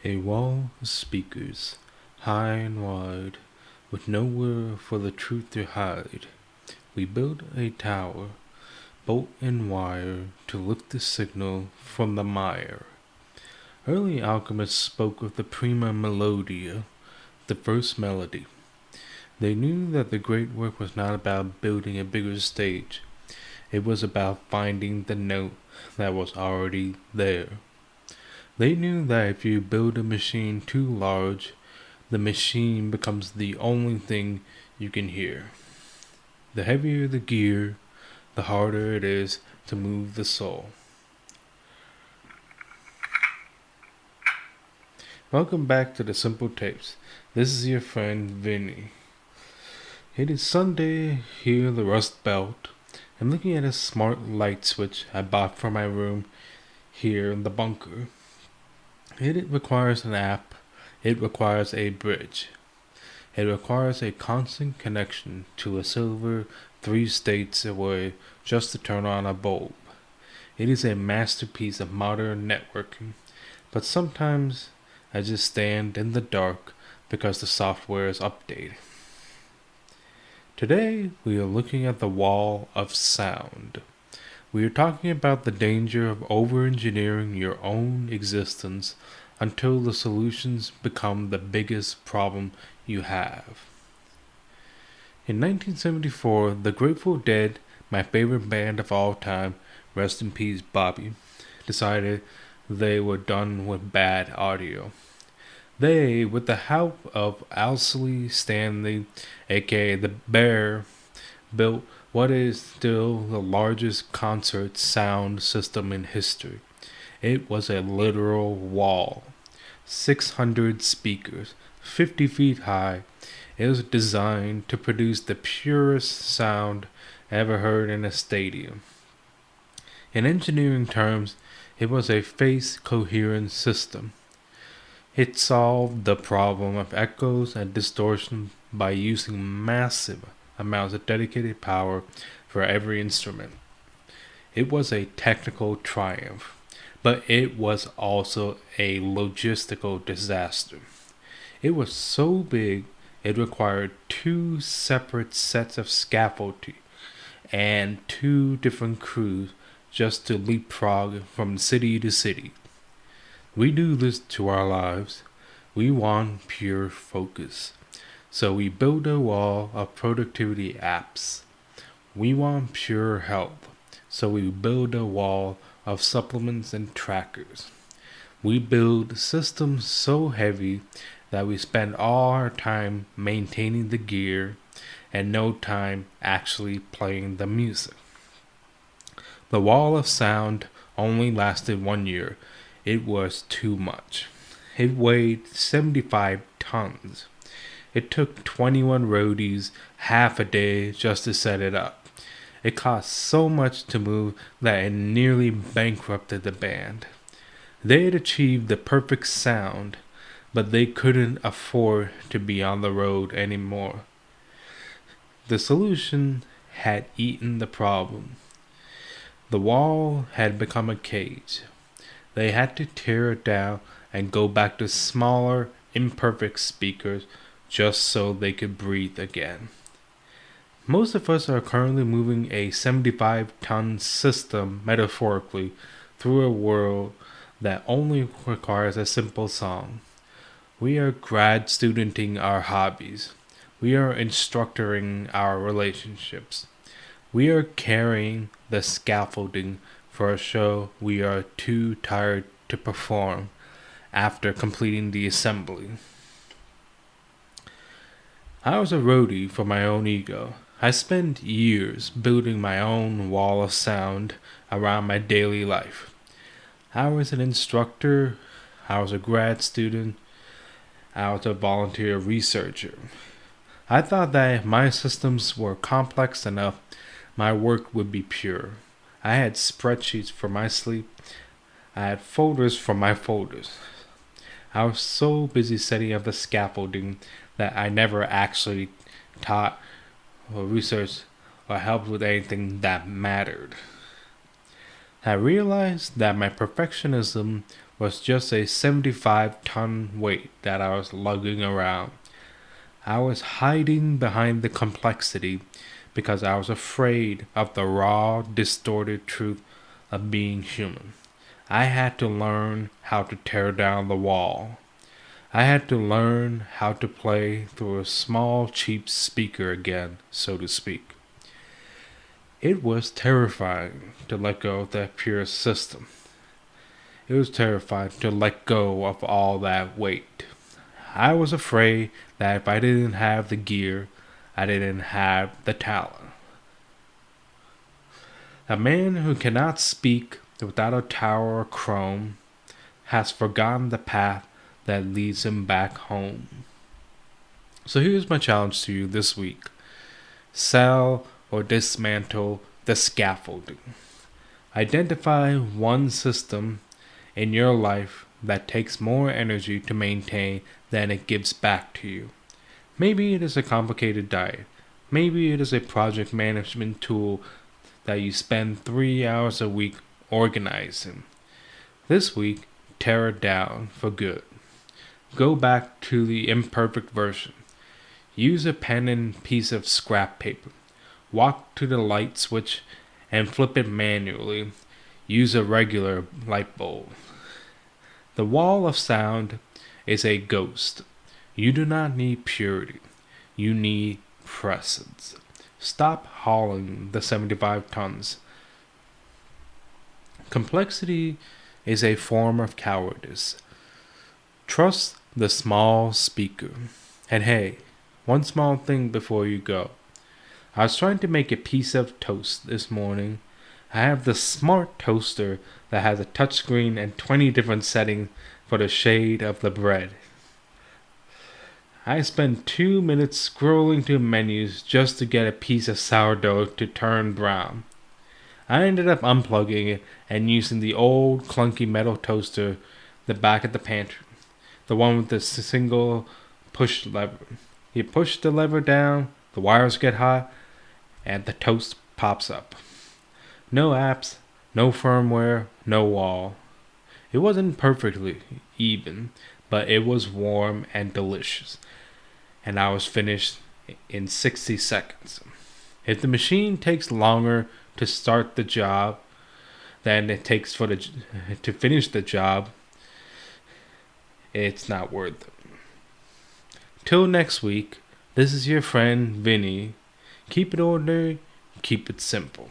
A wall of speakers, high and wide, with nowhere for the truth to hide. We built a tower, bolt and wire, to lift the signal from the mire. Early alchemists spoke of the prima melodia, the first melody. They knew that the great work was not about building a bigger stage. It was about finding the note that was already there. They knew that if you build a machine too large, the machine becomes the only thing you can hear. The heavier the gear, the harder it is to move the soul. Welcome back to the Simple Tapes. This is your friend Vinny. It is Sunday here in the Rust Belt. I'm looking at a smart light switch I bought for my room here in the bunker. It requires an app. It requires a bridge. It requires a constant connection to a server 3 states away just to turn on a bulb. It is a masterpiece of modern networking, but sometimes I just stand in the dark because the software is updated. Today we are looking at the wall of sound. We are talking about the danger of over-engineering your own existence until the solutions become the biggest problem you have. In 1974, the Grateful Dead, my favorite band of all time, rest in peace Bobby, decided they were done with bad audio. They, with the help of Owsley Stanley, aka the Bear, built what is still the largest concert sound system in history. It was a literal wall. 600 speakers, 50 feet high. It was designed to produce the purest sound ever heard in a stadium. In engineering terms, it was a phase coherent system. It solved the problem of echoes and distortion by using massive amounts of dedicated power for every instrument. It was a technical triumph, but it was also a logistical disaster. It was so big it required 2 separate sets of scaffolding and 2 different crews just to leapfrog from city to city. We do this to our lives. We want pure focus. So we build a wall of productivity apps. We want pure health. So we build a wall of supplements and trackers. We build systems so heavy that we spend all our time maintaining the gear and no time actually playing the music. The wall of sound only lasted 1 year. It was too much. It weighed 75 tons. It took 21 roadies half a day just to set it up. It cost so much to move that it nearly bankrupted the band. They had achieved the perfect sound, but they couldn't afford to be on the road anymore. The solution had eaten the problem. The wall had become a cage. They had to tear it down and go back to smaller, imperfect speakers just so they could breathe again. Most of us are currently moving a 75-ton system, metaphorically, through a world that only requires a simple song. We are grad studenting our hobbies. We are instructoring our relationships. We are carrying the scaffolding for a show we are too tired to perform after completing the assembly. I was a roadie for my own ego. I spent years building my own wall of sound around my daily life. I was an instructor, I was a grad student, I was a volunteer researcher. I thought that if my systems were complex enough, my work would be pure. I had spreadsheets for my sleep. I had folders for my folders. I was so busy setting up the scaffolding that I never actually taught or researched or helped with anything that mattered. I realized that my perfectionism was just a 75-ton weight that I was lugging around. I was hiding behind the complexity because I was afraid of the raw, distorted truth of being human. I had to learn how to tear down the wall. I had to learn how to play through a small, cheap speaker again, so to speak. It was terrifying to let go of that pure system. It was terrifying to let go of all that weight. I was afraid that if I didn't have the gear, I didn't have the talent. A man who cannot speak without a tower of chrome has forgotten the path that leads him back home. So here's my challenge to you this week. Sell or dismantle the scaffolding. Identify one system in your life that takes more energy to maintain than it gives back to you. Maybe it is a complicated diet. Maybe it is a project management tool that you spend 3 hours a week organizing. This week, tear it down for good. Go back to the imperfect version. Use a pen and piece of scrap paper. Walk to the light switch and flip it manually. Use a regular light bulb. The wall of sound is a ghost. You do not need purity. You need presence. Stop hauling the 75 tons. Complexity is a form of cowardice. Trust the small speaker. And hey, one small thing before you go. I was trying to make a piece of toast this morning. I have the smart toaster that has a touchscreen and 20 different settings for the shade of the bread. I spent 2 minutes scrolling through menus just to get a piece of sourdough to turn brown. I ended up unplugging it and using the old clunky metal toaster, the back of the pantry, the one with the single push lever. You push the lever down, the wires get hot, and the toast pops up. No apps, no firmware, no wall. It wasn't perfectly even, but it was warm and delicious. And I was finished in 60 seconds. If the machine takes longer to start the job than it takes to finish the job, it's not worth it. Till next week, this is your friend Vinny. Keep it ordinary, keep it simple.